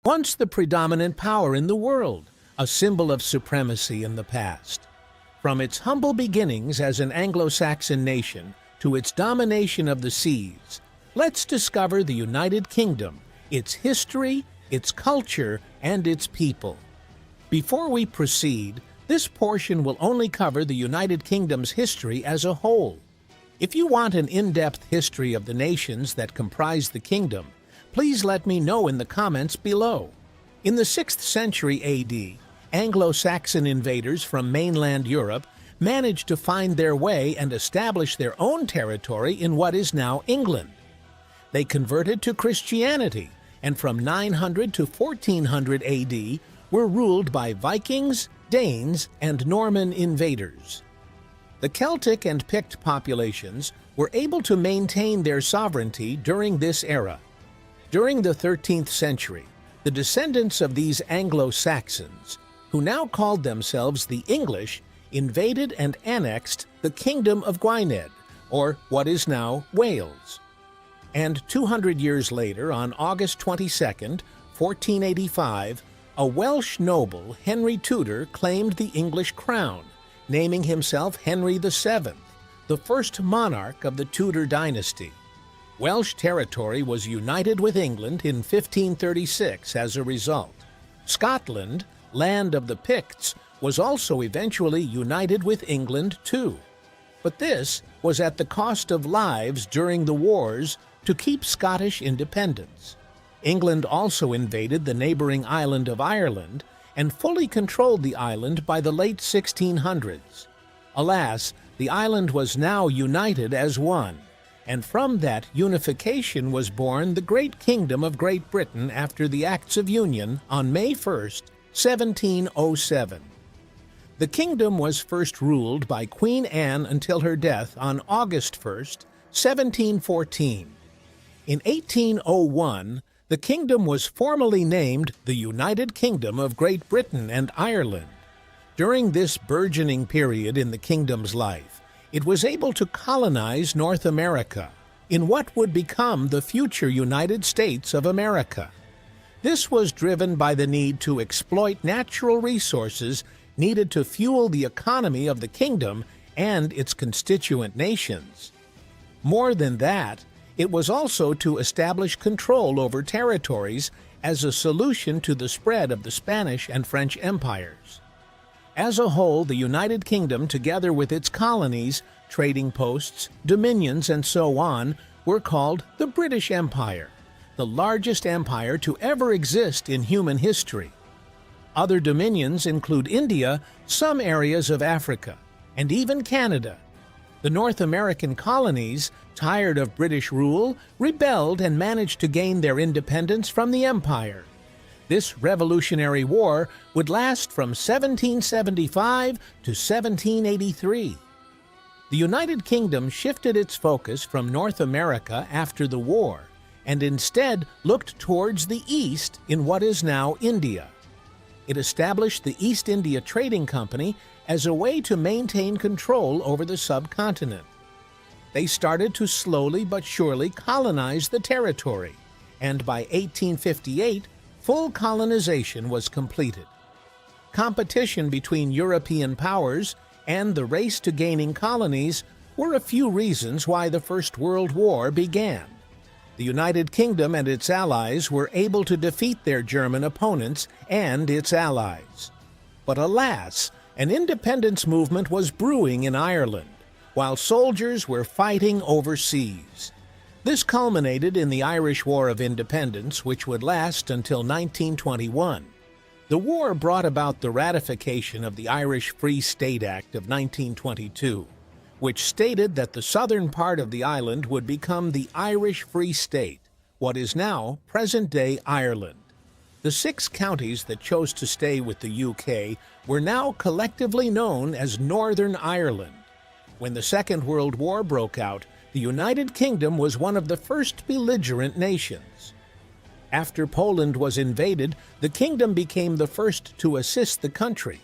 once the predominant power in the world, a symbol of supremacy in the past. From its humble beginnings as an Anglo-Saxon nation to its domination of the seas, let's discover the United Kingdom, its history, its culture, and its people. Before we proceed, this portion will only cover the United Kingdom's history as a whole. If you want an in-depth history of the nations that comprise the kingdom, please let me know in the comments below. In the 6th century AD, Anglo-Saxon invaders from mainland Europe managed to find their way and establish their own territory in what is now England. They converted to Christianity, and from 900 to 1400 AD were ruled by Vikings, Danes, and Norman invaders. The Celtic and Pict populations were able to maintain their sovereignty during this era. During the 13th century, the descendants of these Anglo-Saxons, who now called themselves the English, invaded and annexed the Kingdom of Gwynedd, or what is now Wales. And 200 years later, on August 22, 1485, a Welsh noble, Henry Tudor, claimed the English crown, naming himself Henry VII, the first monarch of the Tudor dynasty. Welsh territory was united with England in 1536 as a result. Scotland, land of the Picts, was also eventually united with England too. But this was at the cost of lives during the wars to keep Scottish independence. England also invaded the neighboring island of Ireland and fully controlled the island by the late 1600s. Alas, the island was now united as one, and from that unification was born the Great Kingdom of Great Britain after the Acts of Union on May 1st, 1707. The kingdom was first ruled by Queen Anne until her death on August 1st, 1714. In 1801, the kingdom was formally named the United Kingdom of Great Britain and Ireland. During this burgeoning period in the kingdom's life, it was able to colonize North America in what would become the future United States of America. This was driven by the need to exploit natural resources needed to fuel the economy of the kingdom and its constituent nations. More than that, it was also to establish control over territories as a solution to the spread of the Spanish and French empires. As a whole, the United Kingdom, together with its colonies, trading posts, dominions, and so on, were called the British Empire, the largest empire to ever exist in human history. Other dominions include India, some areas of Africa, and even Canada. The North American colonies, tired of British rule, rebelled and managed to gain their independence from the empire. This Revolutionary War would last from 1775 to 1783. The United Kingdom shifted its focus from North America after the war and instead looked towards the east in what is now India. It established the East India Trading Company as a way to maintain control over the subcontinent. They started to slowly but surely colonize the territory, and by 1858, full colonization was completed. Competition between European powers and the race to gaining colonies were a few reasons why the First World War began. The United Kingdom and its allies were able to defeat their German opponents and its allies. But alas, an independence movement was brewing in Ireland, while soldiers were fighting overseas. This culminated in the Irish War of Independence, which would last until 1921. The war brought about the ratification of the Irish Free State Act of 1922, which stated that the southern part of the island would become the Irish Free State, what is now present-day Ireland. The 6 counties that chose to stay with the UK were now collectively known as Northern Ireland. When the Second World War broke out, the United Kingdom was one of the first belligerent nations. After Poland was invaded, the kingdom became the first to assist the country.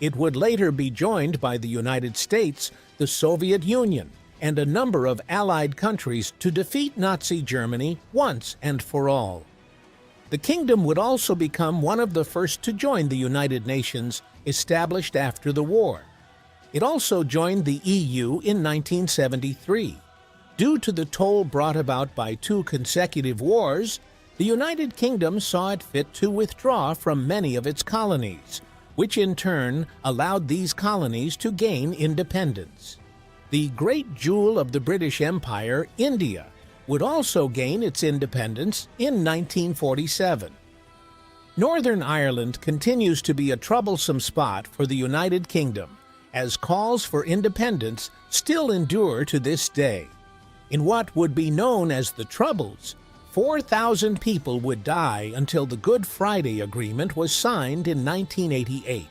It would later be joined by the United States, the Soviet Union, and a number of allied countries to defeat Nazi Germany once and for all. The kingdom would also become one of the first to join the United Nations, established after the war. It also joined the EU in 1973. Due to the toll brought about by 2 consecutive wars, the United Kingdom saw it fit to withdraw from many of its colonies, which in turn allowed these colonies to gain independence. The great jewel of the British Empire, India, would also gain its independence in 1947. Northern Ireland continues to be a troublesome spot for the United Kingdom, as calls for independence still endure to this day. In what would be known as the Troubles, 4,000 people would die until the Good Friday Agreement was signed in 1988.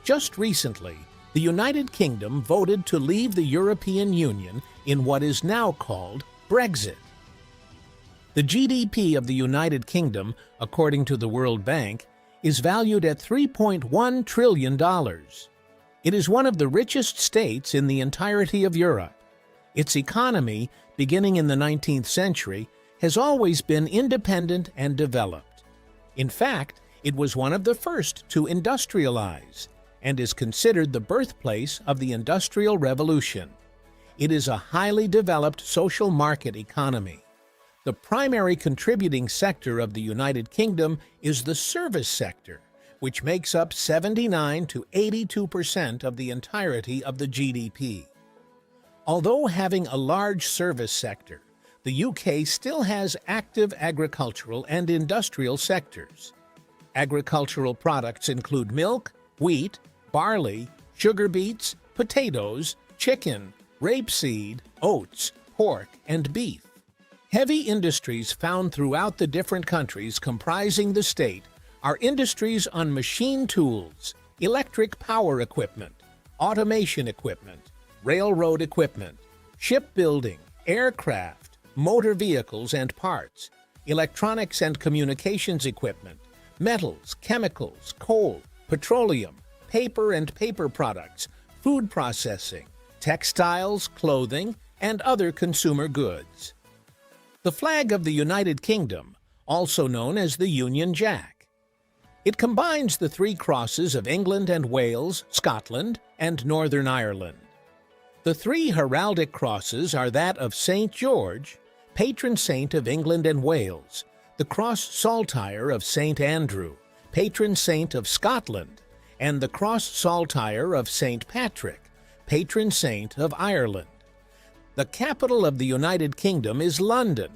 Just recently, the United Kingdom voted to leave the European Union in what is now called Brexit. The GDP of the United Kingdom, according to the World Bank, is valued at $3.1 trillion. It is one of the richest states in the entirety of Europe. Its economy, beginning in the 19th century, has always been independent and developed. In fact, it was one of the first to industrialize and is considered the birthplace of the Industrial Revolution. It is a highly developed social market economy. The primary contributing sector of the United Kingdom is the service sector, which makes up 79 to 82% of the entirety of the GDP. Although having a large service sector, the UK still has active agricultural and industrial sectors. Agricultural products include milk, wheat, barley, sugar beets, potatoes, chicken, rapeseed, oats, pork, and beef. Heavy industries found throughout the different countries comprising the state are industries on machine tools, electric power equipment, automation equipment, railroad equipment, shipbuilding, aircraft, motor vehicles and parts, electronics and communications equipment, metals, chemicals, coal, petroleum, paper and paper products, food processing, textiles, clothing, and other consumer goods. The flag of the United Kingdom, also known as the Union Jack. It combines the 3 crosses of England and Wales, Scotland, and Northern Ireland. The 3 heraldic crosses are that of St. George, patron saint of England and Wales, the cross saltire of St. Andrew, patron saint of Scotland, and the cross saltire of St. Patrick, patron saint of Ireland. The capital of the United Kingdom is London,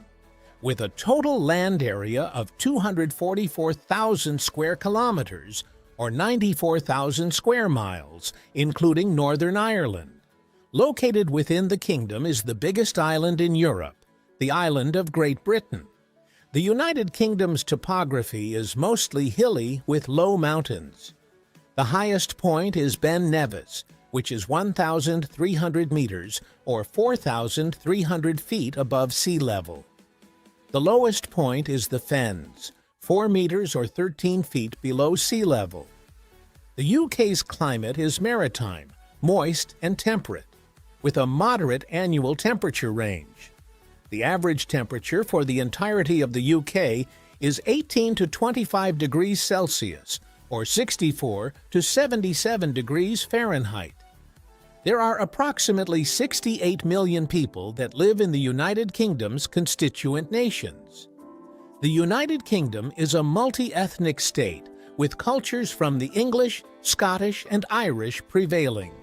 with a total land area of 244,000 square kilometers, or 94,000 square miles, including Northern Ireland. Located within the kingdom is the biggest island in Europe, the island of Great Britain. The United Kingdom's topography is mostly hilly with low mountains. The highest point is Ben Nevis, which is 1,300 meters or 4,300 feet above sea level. The lowest point is the Fens, 4 meters or 13 feet below sea level. The UK's climate is maritime, moist and temperate, with a moderate annual temperature range. The average temperature for the entirety of the UK is 18 to 25 degrees Celsius, or 64 to 77 degrees Fahrenheit. There are approximately 68 million people that live in the United Kingdom's constituent nations. The United Kingdom is a multi-ethnic state with cultures from the English, Scottish, and Irish prevailing.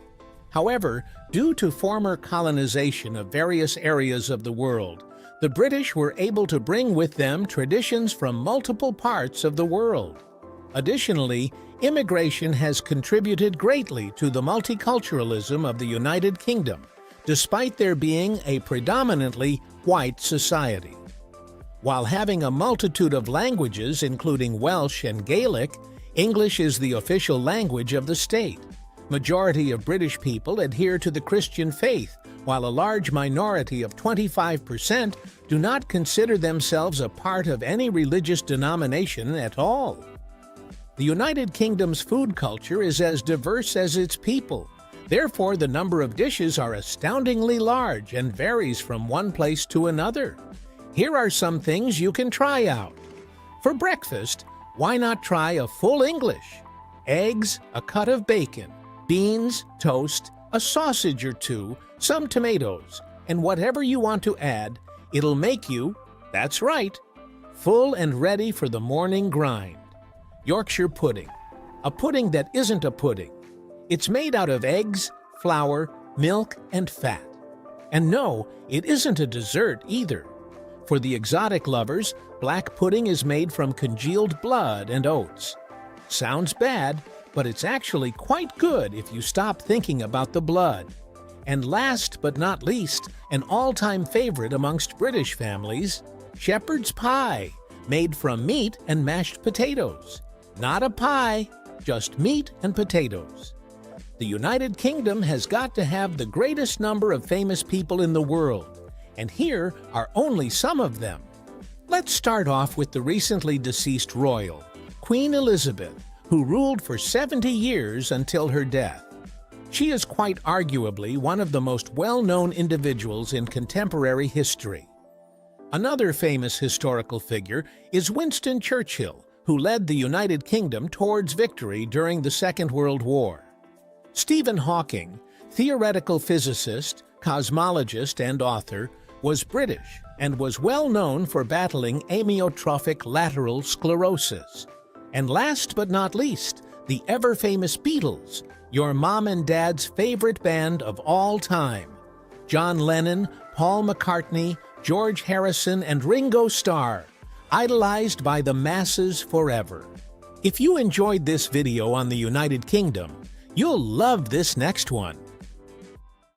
However, due to former colonization of various areas of the world, the British were able to bring with them traditions from multiple parts of the world. Additionally, immigration has contributed greatly to the multiculturalism of the United Kingdom, despite there being a predominantly white society. While having a multitude of languages, including Welsh and Gaelic, English is the official language of the state. Majority of British people adhere to the Christian faith, while a large minority of 25% do not consider themselves a part of any religious denomination at all. The United Kingdom's food culture is as diverse as its people. Therefore, the number of dishes are astoundingly large and varies from one place to another. Here are some things you can try out. For breakfast, why not try a full English? Eggs, a cut of bacon, beans, toast, a sausage or two, some tomatoes, and whatever you want to add, it'll make you, that's right, full and ready for the morning grind. Yorkshire pudding. A pudding that isn't a pudding. It's made out of eggs, flour, milk, and fat. And no, it isn't a dessert either. For the exotic lovers, black pudding is made from congealed blood and oats. Sounds bad, but it's actually quite good if you stop thinking about the blood. And last but not least, an all-time favorite amongst British families, shepherd's pie, made from meat and mashed potatoes. Not a pie, just meat and potatoes. The United Kingdom has got to have the greatest number of famous people in the world, and here are only some of them. Let's start off with the recently deceased royal, Queen Elizabeth, who ruled for 70 years until her death. She is quite arguably one of the most well-known individuals in contemporary history. Another famous historical figure is Winston Churchill, who led the United Kingdom towards victory during the Second World War. Stephen Hawking, theoretical physicist, cosmologist, and author, was British and was well known for battling amyotrophic lateral sclerosis. And last but not least, the ever-famous Beatles, your mom and dad's favorite band of all time. John Lennon, Paul McCartney, George Harrison, and Ringo Starr, idolized by the masses forever. If you enjoyed this video on the United Kingdom, you'll love this next one.